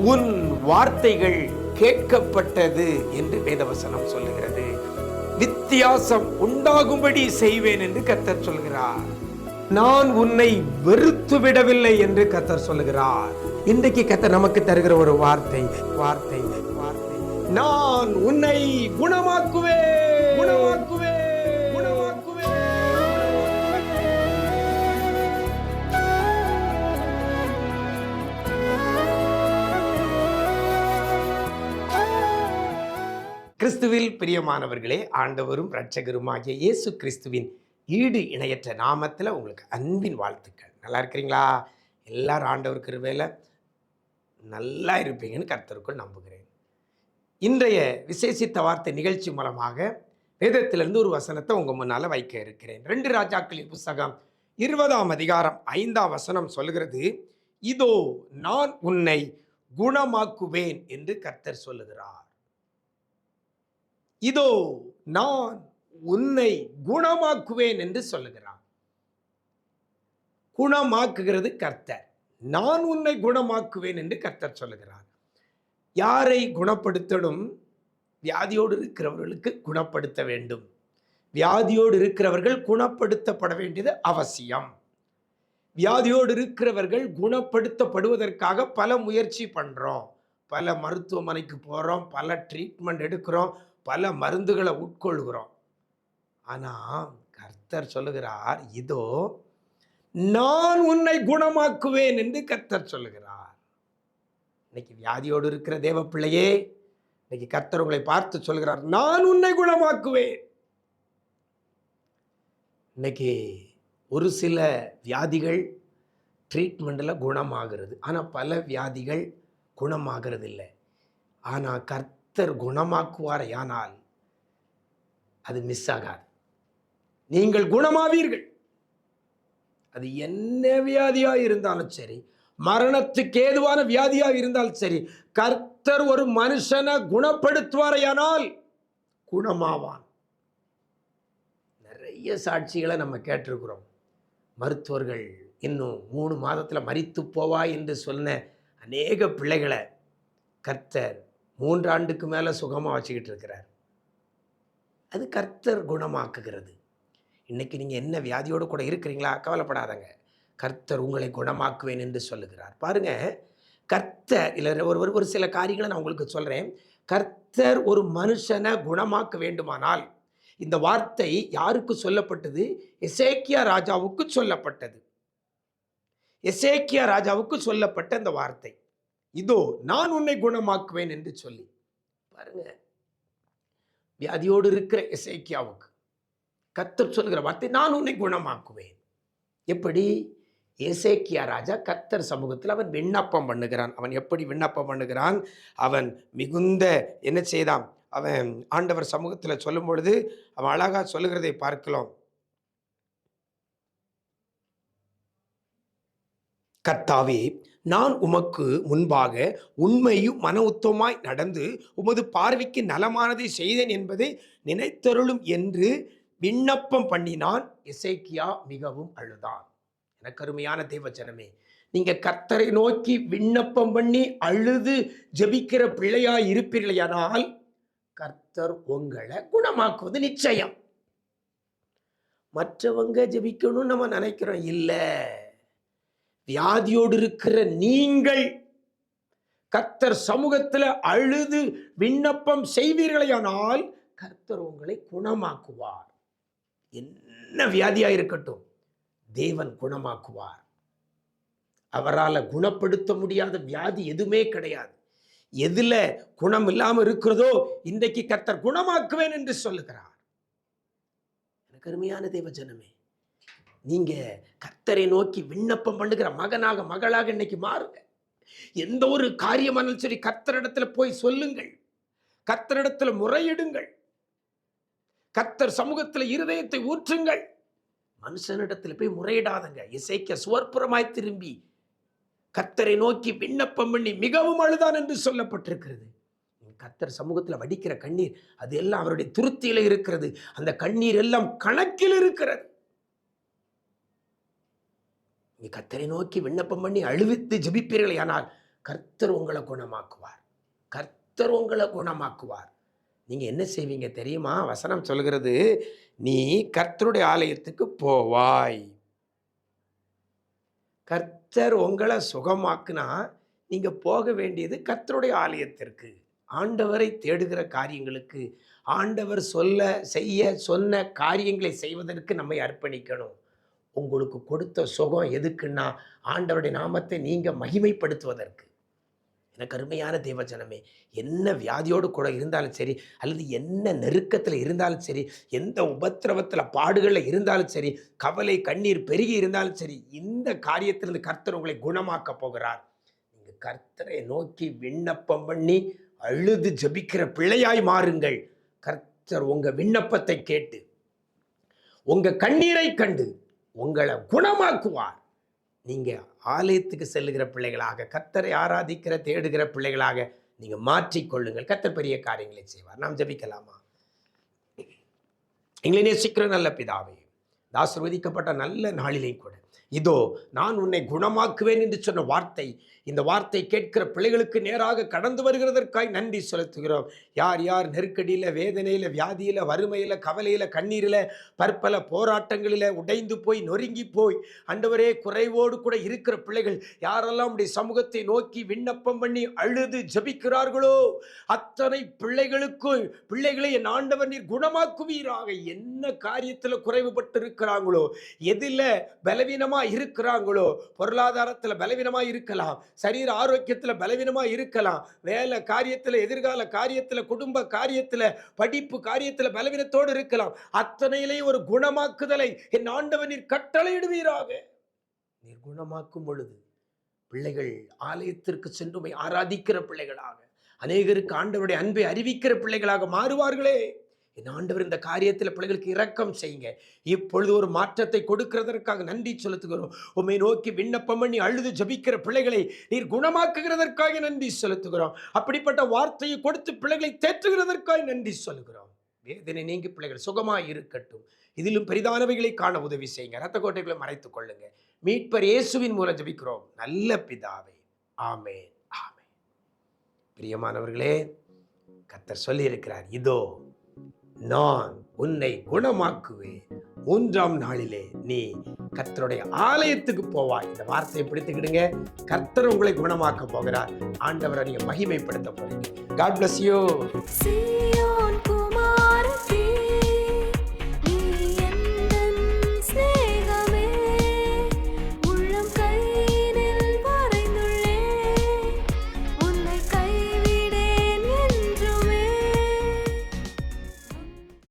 உன் வார்த்தைகள் கேட்கப்பட்டது என்று வேதவசனம் சொல்லுகிறது. வித்தியாசம் உண்டாகும்படி செய்வேன் என்று கர்த்தர் சொல்கிறார். நான் உன்னை வெறுத்து விடவில்லை என்று கர்த்தர் சொல்லுகிறார். இன்றைக்கு கர்த்தர் நமக்கு தருகிற ஒரு வார்த்தை வார்த்தை வார்த்தை நான் உன்னை குணமாக்குவேன் குணமாக்குவேன் குணமாக்குவேன். கிறிஸ்துவில் பிரியமானவர்களே, ஆண்டவரும் இரட்சகருமாகிய இயேசு கிறிஸ்துவின் ஈடு இணையற்ற நாமத்தில் உங்களுக்கு அன்பின் வாழ்த்துக்கள். நல்லா இருக்கிறீங்களா? எல்லாரும் ஆண்டவர் கிருபையில நல்லா இருப்பீங்கன்னு கர்த்தருக்குள் நம்புகிறேன். இன்றைய விசேஷித்த வார்த்தை நிகழ்ச்சி மூலமாக வேதத்திலிருந்து ஒரு வசனத்தை உங்கள் முன்னால் வைக்க இருக்கிறேன். 2 ராஜாக்களின் புஸ்தகம் 20ஆம் அதிகாரம் 5ஆம் வசனம் சொல்லுகிறது, இதோ நான் உன்னை குணமாக்குவேன் என்று கர்த்தர் சொல்லுகிறார். இதோ நான் உன்னை குணமாக்குவேன் என்று சொல்லுகிறார். குணமாக்குகிறது கர்த்தர். நான் உன்னை குணமாக்குவேன் என்று கர்த்தர் சொல்லுகிறார். யாரை குணப்படுத்தணும்? வியாதியோடு இருக்கிறவர்களுக்கு குணப்படுத்த வேண்டும். வியாதியோடு இருக்கிறவர்கள் குணப்படுத்தப்பட வேண்டியது அவசியம். வியாதியோடு இருக்கிறவர்கள் குணப்படுத்தப்படுவதற்காக பல முயற்சி பண்றோம். பல மருத்துவமனைக்கு போறோம், பல ட்ரீட்மெண்ட் எடுக்கிறோம், பல மருந்துகளை உட்கொள்கிறோம். ஆனா கர்த்தர் சொல்லுகிறார், இதோ நான் உன்னை குணமாக்குவேன் என்று கர்த்தர் சொல்லுகிறார். இன்னைக்கு வியாதியோடு இருக்கிற தேவ பிள்ளையே, இன்னைக்கு கர்த்தர் உங்களை பார்த்து சொல்கிறார், நான் உன்னை குணமாக்குவேன். இன்னைக்கு ஒரு சில வியாதிகள் ட்ரீட்மெண்ட்டில் குணமாகிறது, ஆனால் பல வியாதிகள் குணமாகிறது இல்லை. ஆனால் கர்த்தர் குணமாக்குவார், ஆனால் அது மிஸ் ஆகாது. நீங்கள் குணமாவீர்கள். அது என்ன வியாதியாக இருந்தாலும் சரி, மரணத்துக்கு ஏதுவான வியாதியாக இருந்தாலும் சரி, கர்த்தர் ஒரு மனுஷனை குணப்படுத்துவாரையானால் குணமாவான். நிறைய சாட்சிகளை நம்ம கேட்டிருக்கிறோம். மருத்துவர்கள் இன்னும் 3 மாதத்தில் மரித்து போவாய் என்று சொன்ன அநேக பிள்ளைகளை கர்த்தர் 3 ஆண்டுக்கு மேலே சுகமாக வச்சுக்கிட்டு இருக்கிறார். அது கர்த்தர் குணமாக்குகிறது. இன்னைக்கு நீங்கள் என்ன வியாதியோடு கூட இருக்கிறீங்களா? கவலைப்படாதங்க, கர்த்தர் உங்களை குணமாக்குவேன் என்று சொல்லுகிறார். பாருங்க, கர்த்தர் இல்லை ஒரு சில காரியங்களை நான் உங்களுக்கு சொல்கிறேன். கர்த்தர் ஒரு மனுஷனை குணமாக்க வேண்டுமானால், இந்த வார்த்தை யாருக்கு சொல்லப்பட்டது? எசேக்கியா ராஜாவுக்கு சொல்லப்பட்டது. எசேக்கியா ராஜாவுக்கு சொல்லப்பட்ட இந்த வார்த்தை, இதோ நான் உன்னை குணமாக்குவேன் என்று சொல்லி. பாருங்க, வியாதியோடு இருக்கிற எசேக்கியாவுக்கு கர்த்தர் சொல்லுகிற வார்த்தை, நான் உன்னை குணமாக்குவேன். எப்படி? எசேக்கியா ராஜா கர்த்தர் சமூகத்தில் அவன் விண்ணப்பம் பண்ணுகிறான். அவன் எப்படி விண்ணப்பம் பண்ணுகிறான்? அவன் மிகுந்த என்ன செய்தான்? அவன் ஆண்டவர் சமூகத்தில் சொல்லும் பொழுது அவன் அழகா சொல்லுகிறதை பார்க்கலாம். கர்த்தாவே, நான் உமக்கு முன்பாக உண்மையும் மன உத்தமாய் நடந்து உமது பார்வைக்கு நலமானதை செய்தேன் என்பதை நினைத்தருளும் என்று விண்ணப்பம் பண்ணினான். எசேக்கியா மிகவும் அழுதான். எனக்கு அருமையான தேவஜனமே, நீங்க கர்த்தரை நோக்கி விண்ணப்பம் பண்ணி அழுது ஜெபிக்கிற பிள்ளையாய் இருப்பீர்களானால் கர்த்தர் உங்களை குணமாக்குவது நிச்சயம். மற்றவங்க ஜெபிக்கணும்னு நம்ம நினைக்கிறோம், இல்லை. வியாதியோடு இருக்கிற நீங்கள் கர்த்தர் சமூகத்தில் அழுது விண்ணப்பம் செய்வீர்களானால் கர்த்தர் உங்களை குணமாக்குவார். என்ன வியாதியா இருக்கட்டும், தேவன் குணமாக்குவார். அவரால் குணப்படுத்த முடியாத வியாதி எதுவுமே கிடையாது. எதுல குணம் இல்லாமல் இருக்கிறதோ இன்றைக்கு கர்த்தர் குணமாக்குவேன் என்று சொல்லுகிறார். எனக்கு அருமையான தேவ ஜனமே, நீங்க கர்த்தரை நோக்கி விண்ணப்பம் பண்ணுகிற மகனாக மகளாக இன்னைக்கு மாறுங்க. எந்த ஒரு காரியமானாலும் சரி, கர்த்தரிடத்துல போய் சொல்லுங்கள், கர்த்தரிடத்துல முறையிடுங்கள், கர்த்தர் சமூகத்தில் இருதயத்தை ஊற்றுங்கள். மனுஷனிடத்தில் போய் முறையிடாதங்க. எசேக்கியா சுவர்ப்புறமாய் திரும்பி கர்த்தரை நோக்கி விண்ணப்பம் பண்ணி மிகவும் அழுதான் என்று சொல்லப்பட்டிருக்கிறது. கர்த்தர் சமூகத்தில் வடிக்கிற கண்ணீர் அது எல்லாம் அவருடைய துருத்தியில இருக்கிறது. அந்த கண்ணீர் எல்லாம் கணக்கில் இருக்கிறது. நீ கர்த்தரை நோக்கி விண்ணப்பம் பண்ணி அழுவித்து ஜெபிப்பீர்களே, ஆனால் கர்த்தர் உங்களை குணமாக்குவார். கர்த்தர் உங்களை குணமாக்குவார். நீங்க என்ன செய்வீங்க தெரியுமா? வசனம் சொல்கிறது, நீ கர்த்தருடைய ஆலயத்துக்கு போவாய். கர்த்தர் உங்களை சுகமாக்குனா நீங்க போக வேண்டியது கர்த்தருடைய ஆலயத்திற்கு. ஆண்டவரை தேடுகிற காரியங்களுக்கு, ஆண்டவர் செய்ய சொன்ன காரியங்களை செய்வதற்கு நம்மை அர்ப்பணிக்கணும். உங்களுக்கு கொடுத்த சுகம் எதுக்குன்னா, ஆண்டவருடைய நாமத்தை நீங்க மகிமைப்படுத்துவதற்கு. எனக்கு அருமையான தேவஜனமே, என்ன வியாதியோடு கூட இருந்தாலும் சரி, அல்லது என்ன நெருக்கத்தில் இருந்தாலும் சரி, எந்த உபத்திரவத்தில் பாடுகளில் இருந்தாலும் சரி, கவலை கண்ணீர் பெருகி இருந்தாலும் சரி, இந்த காரியத்திலிருந்து கர்த்தர் உங்களை குணமாக்க போகிறார். நீங்கள் கர்த்தரை நோக்கி விண்ணப்பம் பண்ணி அழுது ஜெபிக்கிற பிள்ளையாய் மாறுங்கள். கர்த்தர் உங்க விண்ணப்பத்தை கேட்டு உங்க கண்ணீரை கண்டு உங்களை குணமாக்குவார். நீங்க ஆலயத்துக்கு செல்லுகிற பிள்ளைகளாக, கர்த்தரை ஆராதிக்கிற தேடுகிற பிள்ளைகளாக நீங்க மாற்றிக்கொள்ளுங்கள். கர்த்தர் பெரிய காரியங்களை செய்வார். நாம் ஜெபிக்கலாமா? எங்களை நேசிக்கிற நல்ல பிதாவே, ஆசீர்வதிக்கப்பட்ட நல்ல நாளிலே கூட இதோ நான் உன்னை குணமாக்குவேன் என்று சொன்ன வார்த்தை, இந்த வார்த்தை கேட்கிற பிள்ளைகளுக்கு நேராக கடந்து வருகிறதற்காய் நன்றி செலுத்துகிறோம். யார் யார் நெருக்கடியில், வேதனையில், வியாதியில், வறுமையில், கவலையில், கண்ணீரில், பற்பல போராட்டங்களில் உடைந்து போய் நொறுங்கி போய் ஆண்டவரே குறைவோடு கூட இருக்கிற பிள்ளைகள் யாரெல்லாம் உடைய சமூகத்தை நோக்கி விண்ணப்பம் பண்ணி அழுது ஜபிக்கிறார்களோ அத்தனை பிள்ளைகளை என் ஆண்டவர் நீர் குணமாக்குவீராக. என்ன காரியத்தில் குறைவுபட்டு இருக்கிறாங்களோ, எதில் பலவீனமா இருக்கிறாங்களோ, பொருளாதாரத்தில் பலவீனமா இருக்கலாம், சரீர ஆரோக்கியத்தில் பலவீனமா இருக்கலாம், வேலை காரியத்தில், எதிர்கால காரியத்தில், குடும்ப காரியத்தில், படிப்பு காரியத்தில் பலவீனத்தோடு இருக்கலாம். அத்தனையிலேயும் ஒரு குணமாக்குதலை என் ஆண்டவர் நீர் கட்டளையிடுவீராக. நீர் குணமாக்கும் பொழுது பிள்ளைகள் ஆலயத்திற்கு சென்று ஆராதிக்கிற பிள்ளைகளாக, அநேகருக்கு ஆண்டவருடைய அன்பை அறிவிக்கிற பிள்ளைகளாக மாறுவார்களே. என் ஆண்டவர் இந்த காரியத்தில் பிள்ளைகளுக்கு இரக்கம் செய்யுங்க. இப்பொழுது ஒரு மாற்றத்தை கொடுக்கிறதற்காக நன்றி செலுத்துகிறோம். உம்மை நோக்கி விண்ணப்பம் பண்ணி அழுது ஜபிக்கிற பிள்ளைகளை நீர் குணமாக்குகிறதற்காக நன்றி செலுத்துகிறோம். அப்படிப்பட்ட வார்த்தையை கொடுத்து பிள்ளைகளை தேற்றுகிறதற்காக நன்றி சொல்கிறோம். வேதனை நீங்கி பிள்ளைகள் சுகமாய் இருக்கட்டும். இதிலும் பெரிதானவைகளை காண உதவி செய்யுங்க. இரத்த கோட்டைகளை மறைத்துக் கொள்ளுங்க. மீட்பர் இயேசுவின் மூலம் ஜபிக்கிறோம் நல்ல பிதாவே, ஆமென், ஆமென். பிரியமானவர்களே, கர்த்தர் சொல்லி இருக்கிறார், இதோ நான் உன்னை குணமாக்குவேன், 3ஆம் நாளிலே நீ கர்த்தருடைய ஆலயத்துக்கு போவாய். இந்த வார்த்தையை பிடித்துக்கிடுங்க. கர்த்தர் உங்களை குணமாக்க போகிறார். ஆண்டவரை நீங்க மகிமைப்படுத்த போறீங்க. God bless you.